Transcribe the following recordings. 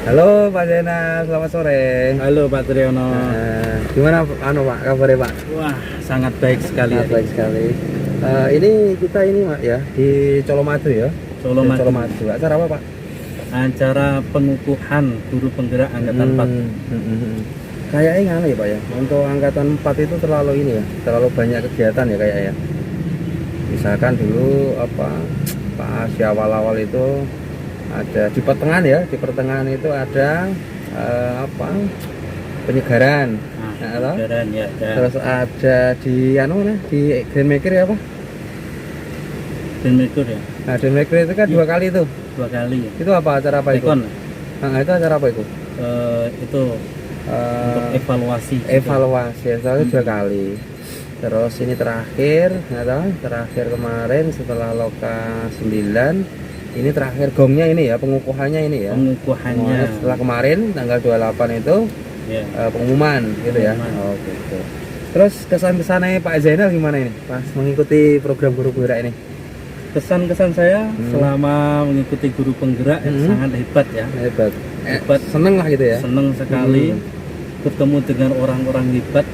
Halo Pak Zainal, selamat sore. Halo Pak Triyono. Gimana Pak kabarnya Pak? Wah, sangat baik sekali. Sangat baik sekali. Ini kita Pak ya di Colomadu ya. Colomadu. Di Colomadu. Acara apa Pak? Acara pengukuhan guru penggerak angkatan 4. Kayaknya ngana ya Pak ya. Untuk angkatan 4 itu terlalu ini ya, terlalu banyak kegiatan ya kayaknya. Misalkan dulu pas awal-awal itu ada di pertengahan itu ada penyegaran. Penyegaran ya. Terus ada di di Grandmaker ya Pak? Grandmaker ya. Nah, Grandmaker itu kan dua kali itu. 2 kali ya. Itu acara apa itu? Nah, itu acara apa itu? Itu untuk evaluasi. Evaluasi, soalnya 2 kali. Terus ini terakhir kemarin setelah Loka 9. Ini terakhir gongnya ini ya, pengukuhannya ini ya. Pengukuhannya. Setelah kemarin tanggal 28 itu pengumuman gitu ya. Oh gitu. Terus kesan-kesannya Pak Zainal gimana ini pas mengikuti program guru penggerak ini? Kesan-kesan saya selama mengikuti guru penggerak sangat hebat ya. Hebat. Seneng lah gitu ya. Seneng sekali bertemu dengan orang-orang hebat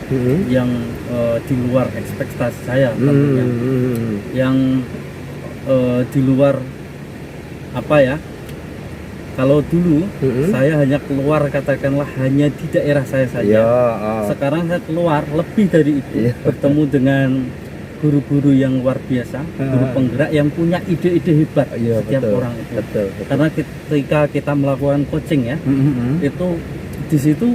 yang di luar ekspektasi saya tentunya. Yang di luar kalau dulu saya hanya keluar katakanlah hanya di daerah saya saja. Sekarang saya keluar lebih dari itu, bertemu dengan guru-guru yang luar biasa, guru penggerak yang punya ide-ide hebat setiap orang itu. Betul. Karena ketika kita melakukan coaching ya, itu di situ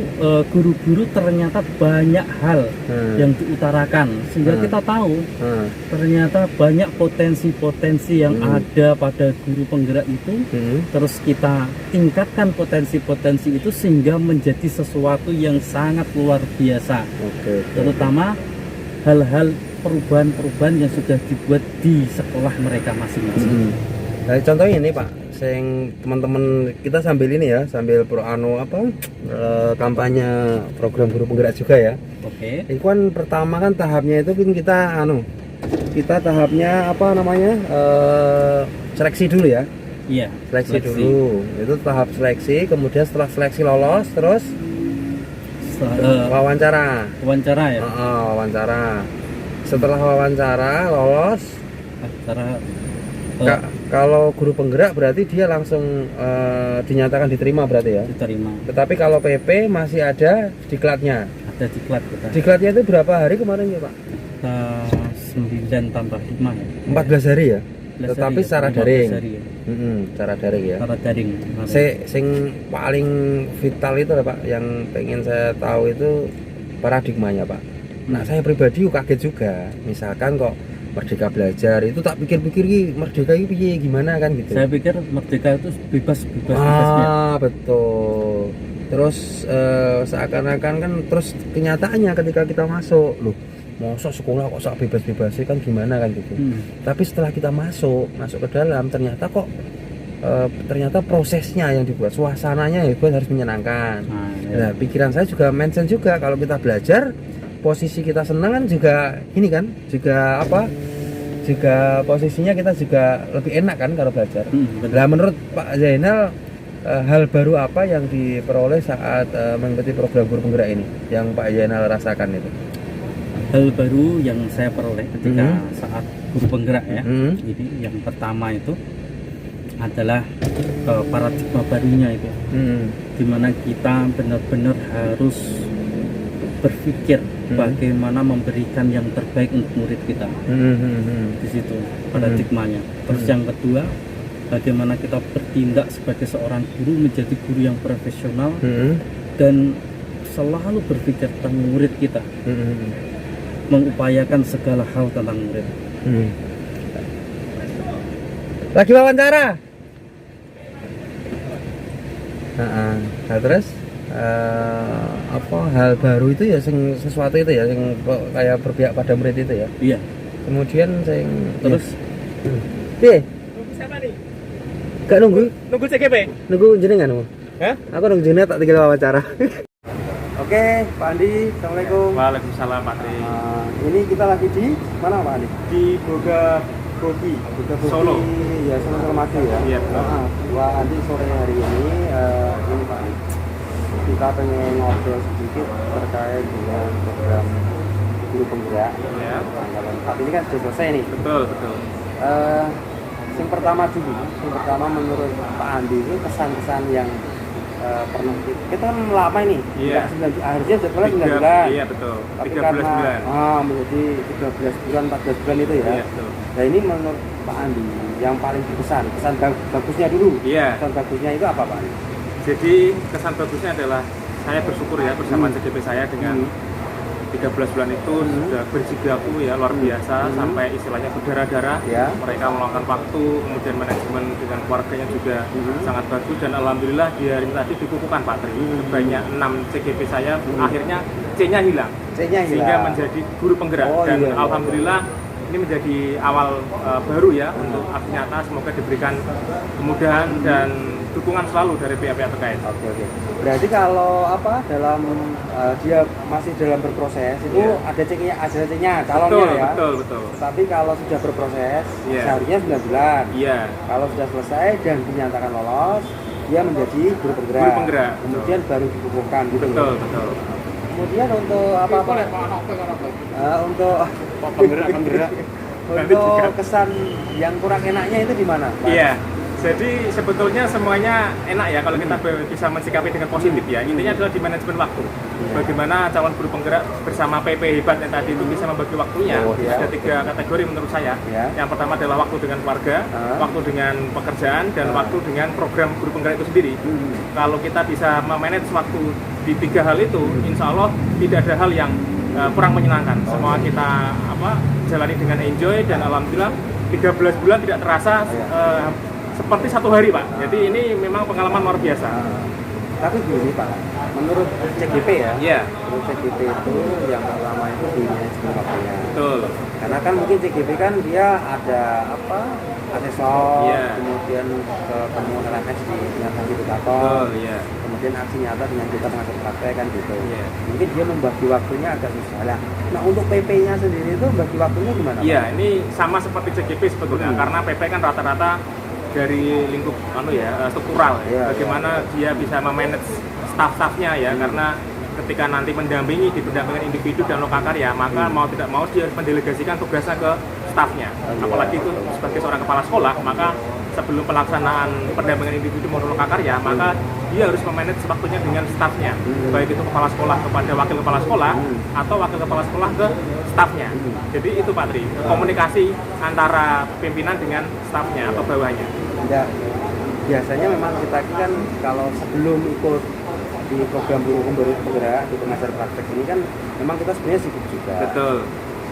guru-guru ternyata banyak hal yang diutarakan sehingga kita tahu ternyata banyak potensi-potensi yang ada pada guru penggerak itu. Terus kita tingkatkan potensi-potensi itu sehingga menjadi sesuatu yang sangat luar biasa. Terutama hal-hal perubahan-perubahan yang sudah dibuat di sekolah mereka masing-masing. Nah, contohnya ini Pak, teman-teman kita sambil kampanye program guru penggerak juga ya. Itu kan pertama kan tahapnya itu kan kita tahapnya seleksi dulu ya. Iya. Seleksi dulu. Itu tahap seleksi, kemudian setelah seleksi lolos terus wawancara. Wawancara ya. Wawancara. Setelah wawancara lolos. Kalau guru penggerak berarti dia langsung dinyatakan diterima berarti ya? Diterima. Tetapi kalau PP masih ada diklatnya? Ada diklat kita. Diklatnya itu berapa hari kemarin ya Pak? 9 tambah 5 ya. 14 hari ya? Tetapi secara daring? Ya. Secara daring ya? Secara daring. Sing paling vital itu Pak, yang pengen saya tahu itu paradigmanya Pak. Nah saya pribadi kaget juga, misalkan kok Merdeka Belajar itu tak pikir-pikir merdeka itu gimana kan gitu. Saya pikir merdeka itu bebasnya. Betul. Terus seakan-akan kan terus kenyataannya ketika kita masuk, loh masa sekolah kok bebas-bebasnya kan gimana kan gitu. Tapi setelah kita masuk ke dalam ternyata prosesnya yang dibuat, suasananya harus menyenangkan. Nah, pikiran saya juga mention juga kalau kita belajar posisi kita senang kan juga posisinya kita juga lebih enak kan kalau belajar. Nah, menurut Pak Zainal hal baru apa yang diperoleh saat mengikuti program guru penggerak ini yang Pak Zainal rasakan itu? Hal baru yang saya peroleh ketika saat guru penggerak ya, ini yang pertama itu adalah paradigma barunya itu, dimana kita benar-benar harus berpikir bagaimana memberikan yang terbaik untuk murid kita. Di situ paradigmanya. Terus yang kedua, bagaimana kita bertindak sebagai seorang guru menjadi guru yang profesional dan selalu berpikir tentang murid kita, mengupayakan segala hal tentang murid. Lagi wawancara. Nah, terus hal baru itu ya sesuatu itu ya yang kayak berpihak pada murid itu ya. Iya. Kemudian terus siapa nih? Gak nunggu CGP? Nunggu jenengan nunggu. Hah? Aku nunggu jenengan tak tinggal wawancara. Oke, Pak Andi, assalamualaikum. Waalaikumsalam Pak Tri. Ini kita lagi di mana Pak Andi? Di Bogi, Solo. Ya, Solo Mati ya. Iya. Pak Andi sore hari ini Pak Andi. kita pengen ngobrol sedikit terkait dengan program guru penggerak tanggal 4 ini kan sudah selesai nih. Betul, betul. Yang pertama menurut Pak Andi itu kesan-kesan yang pernah kita kan lama ini, harusnya jadwalnya 9 bulan. Iya betul. Tapi 13 karena bulan. menjadi 13 bulan, 14 bulan itu ya. Iya betul. Nah ini menurut Pak Andi yang paling berkesan, kesan bagusnya dulu. Iya. Kesan bagusnya itu apa Pak Andi? Jadi kesan bagusnya adalah saya bersyukur ya bersama CGP saya dengan 13 bulan itu sudah berjibaku ya luar biasa sampai istilahnya berdarah-darah. Mereka meluangkan waktu, kemudian manajemen dengan keluarganya juga sangat bagus dan alhamdulillah di hari ini tadi dikukuhkan Pak Tri. Sebanyak 6 CGP saya akhirnya C-nya hilang. Sehingga menjadi guru penggerak dan alhamdulillah ini menjadi awal baru ya untuk aksi nyata. Semoga diberikan kemudahan dan dukungan selalu dari pihak-pihak terkait. Oke. Berarti kalau dalam dia masih dalam berproses itu ada C-nya calonnya betul, Betul. Tapi kalau sudah berproses seharusnya 9 bulan. Kalau sudah selesai dan dinyatakan lolos, dia menjadi guru penggerak. Kemudian baru dikukuhkan gitu. Betul. Kemudian untuk untuk penggerak. untuk kesan yang kurang enaknya itu di mana, Pak? Iya. Jadi sebetulnya semuanya enak ya kalau kita bisa mensikapi dengan positif ya. Intinya adalah di manajemen waktu. Bagaimana calon guru penggerak bersama PP hebat yang tadi itu bisa membagi waktunya. Ada 3 kategori menurut saya. Yang pertama adalah waktu dengan keluarga, waktu dengan pekerjaan, dan waktu dengan program guru penggerak itu sendiri. Kalau kita bisa memanage waktu di 3 hal itu, insya Allah tidak ada hal yang kurang menyenangkan. Semua kita jalani dengan enjoy dan alhamdulillah 13 bulan tidak terasa seperti 1 hari Pak. Jadi ini memang pengalaman luar biasa. Tapi gini Pak, menurut CGP ya, menurut CGP itu yang pertama itu di manajemen waktunya. Betul. Karena kan mungkin CGP kan dia ada asesor, kemudian ketemu LMS dengan fasilitator, kemudian aksi nyata dengan kita mengatur praktek kan gitu. Mungkin dia membagi waktunya agak susah. Nah untuk PP-nya sendiri itu bagi waktunya gimana? Iya, ini sama seperti CGP sebetulnya, karena PP kan rata-rata dari lingkup struktural bagaimana dia bisa memanage staff-staffnya ya, karena ketika nanti mendampingi di pendampingan individu dan lokakarya maka mau tidak mau dia harus mendelegasikan tugasnya ke staffnya. Apalagi itu sebagai seorang kepala sekolah, maka sebelum pelaksanaan pendampingan individu maupun lokakarya maka dia harus memanage waktunya dengan staffnya, baik itu kepala sekolah kepada wakil kepala sekolah atau wakil kepala sekolah ke staffnya. Jadi itu Pak Tri, komunikasi antara pimpinan dengan staffnya atau bawahnya. Ya, biasanya memang kita kan kalau sebelum ikut di program guru penggerak di pengajar praktek ini kan memang kita sebenarnya sibuk juga. Betul.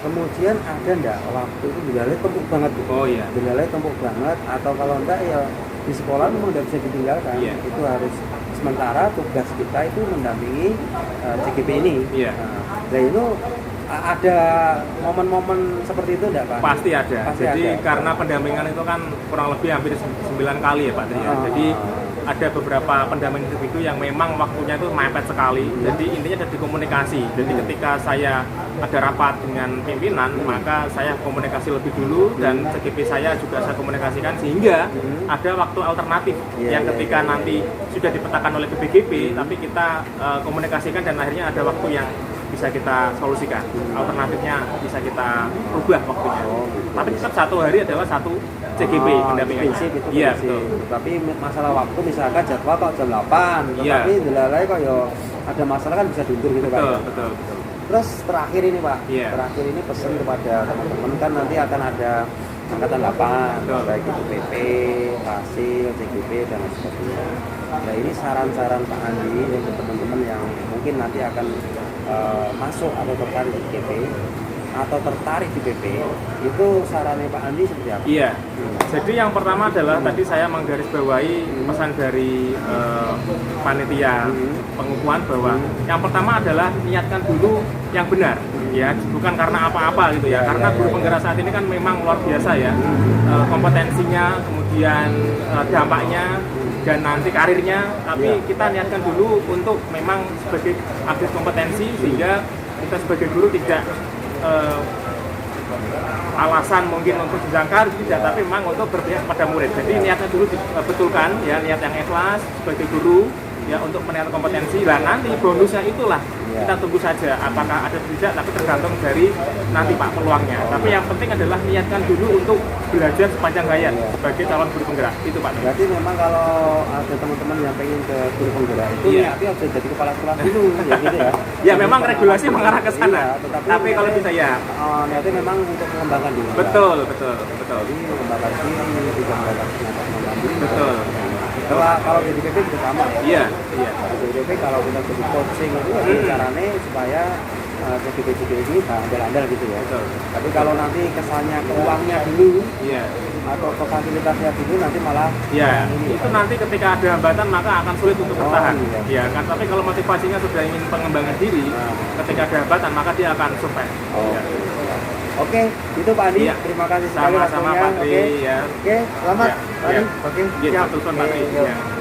Kemudian ada enggak waktu itu dilalui tempuk banget gitu. Dilalui tempuk banget, atau kalau enggak ya di sekolah memang tidak bisa ditinggalkan. Itu harus sementara tugas kita itu mendampingi CGP ini. Nah itu ada momen-momen seperti itu enggak Pak? Pasti ada. Jadi karena pendampingan itu kan kurang lebih hampir 9 kali ya Pak Tri. Jadi ada beberapa pendampingan individu yang memang waktunya itu mepet sekali. Jadi intinya ada di komunikasi. Jadi ketika saya ada rapat dengan pimpinan, maka saya komunikasi lebih dulu dan CGP saya juga saya komunikasikan sehingga ada waktu alternatif yang ketika nanti sudah dipetakan oleh BPGP, tapi kita komunikasikan dan akhirnya ada waktu yang bisa kita solusikan, alternatifnya bisa kita rubah waktunya. Tapi tetap 1 hari adalah 1 CGP pendampingannya. Iya betul. Tapi masalah waktu misalkan jadwal kok jam 8, tapi dilalai kok ada masalah kan bisa diundur gitu Pak. Betul. Terus terakhir ini Pak, terakhir ini pesan kepada teman-teman kan nanti akan ada angkatan 8, baik itu PP, Fasil, CGP dan lain sebagainya. Nah ini saran-saran Pak Andi untuk teman-teman yang mungkin nanti akan masuk atau tertarik di CGP atau tertarik di PP, itu sarannya Pak Andi seperti apa? Iya. Jadi yang pertama adalah tadi saya menggarisbawahi pesan dari panitia pengukuhan bahwa yang pertama adalah niatkan dulu yang benar, ya, bukan karena apa-apa gitu ya. Karena guru penggerak saat ini kan memang luar biasa ya, kompetensinya, kemudian dampaknya dan nanti karirnya. Tapi kita niatkan dulu untuk memang sebagai update kompetensi sehingga kita sebagai guru tidak alasan mungkin untuk dijangkar tidak, tapi memang untuk berpihak kepada murid. Jadi niatnya dulu dibetulkan ya, niat yang ikhlas sebagai guru ya untuk peningkatan kompetensi. Nah nanti bonusnya itulah kita tunggu saja apakah ada tidak, tapi tergantung dari nanti Pak peluangnya. Tapi yang penting adalah niatkan dulu untuk belajar sepanjang hayat sebagai calon guru penggerak itu Pak. Berarti memang kalau ada teman-teman yang pengen ke guru penggerak itu niatnya harus jadi kepala sekolah dulu ya gitu ya. Ya memang regulasi mengarah ke sana. Tapi kalau bisa ya niatnya memang untuk mengembangkan diri. Betul. Jadi mengembangkan diri, tidak mengembangkan diri. Betul. Kalau jadi PP juga sama ya. Iya. Jadi PP kalau kita jadi coaching itu caranya supaya CDP ini andal-andal gitu ya. Betul. Tapi kalau nanti kesannya ke uangnya dulu, Iya. atau ke fasilitasnya dulu nanti malah itu nanti ketika ada hambatan maka akan sulit untuk bertahan. Iya. Kan, tapi kalau motivasinya sudah ingin pengembangan diri, ketika ada hambatan maka dia akan survive. Oke, itu Pak Andi. Terima kasih sekali Sama-sama Pak Tri. Oke, selamat. Ya. Oke. Siap, Pak Tri.